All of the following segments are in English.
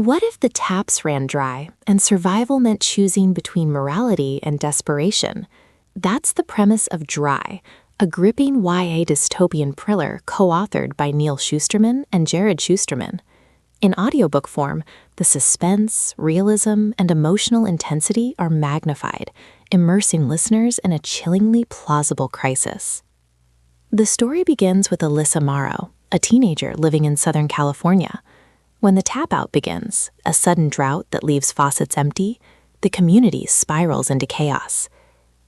What if the taps ran dry and survival meant choosing between morality and desperation? That's the premise of Dry, a gripping YA dystopian thriller co-authored by Neal Shusterman and Jarrod Shusterman. In audiobook form, the suspense, realism, and emotional intensity are magnified, immersing listeners in a chillingly plausible crisis. The story begins with Alyssa Morrow, a teenager living in Southern California. When the tap-out begins, a sudden drought that leaves faucets empty, the community spirals into chaos.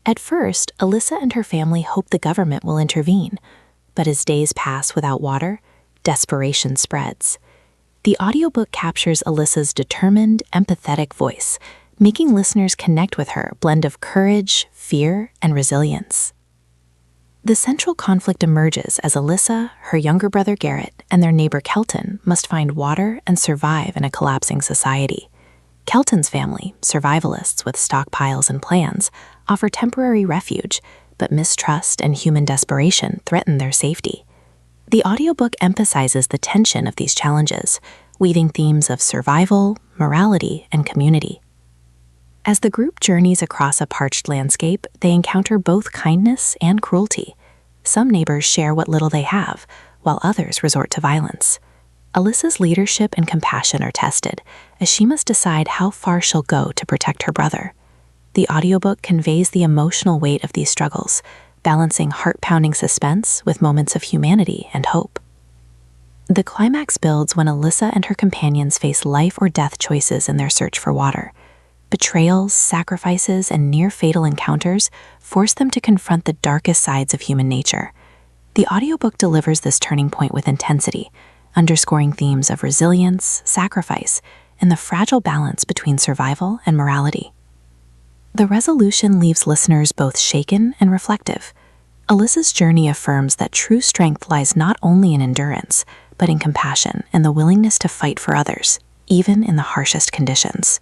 At first, Alyssa and her family hope the government will intervene, but as days pass without water, desperation spreads. The audiobook captures Alyssa's determined, empathetic voice, making listeners connect with her blend of courage, fear, and resilience. The central conflict emerges as Alyssa, her younger brother Garrett, and their neighbor Kelton must find water and survive in a collapsing society. Kelton's family, survivalists with stockpiles and plans, offer temporary refuge, but mistrust and human desperation threaten their safety. The audiobook emphasizes the tension of these challenges, weaving themes of survival, morality, and community. As the group journeys across a parched landscape, they encounter both kindness and cruelty. Some neighbors share what little they have, while others resort to violence. Alyssa's leadership and compassion are tested, as she must decide how far she'll go to protect her brother. The audiobook conveys the emotional weight of these struggles, balancing heart-pounding suspense with moments of humanity and hope. The climax builds when Alyssa and her companions face life-or-death choices in their search for water. Betrayals, sacrifices, and near-fatal encounters force them to confront the darkest sides of human nature. The audiobook delivers this turning point with intensity, underscoring themes of resilience, sacrifice, and the fragile balance between survival and morality. The resolution leaves listeners both shaken and reflective. Alyssa's journey affirms that true strength lies not only in endurance, but in compassion and the willingness to fight for others, even in the harshest conditions.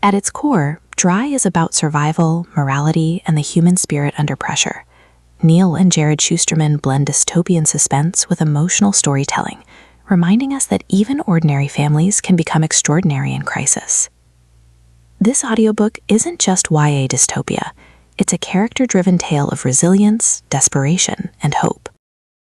At its core, Dry is about survival, morality, and the human spirit under pressure. Neal and Jarrod Shusterman blend dystopian suspense with emotional storytelling, reminding us that even ordinary families can become extraordinary in crisis. This audiobook isn't just YA dystopia. It's a character-driven tale of resilience, desperation, and hope.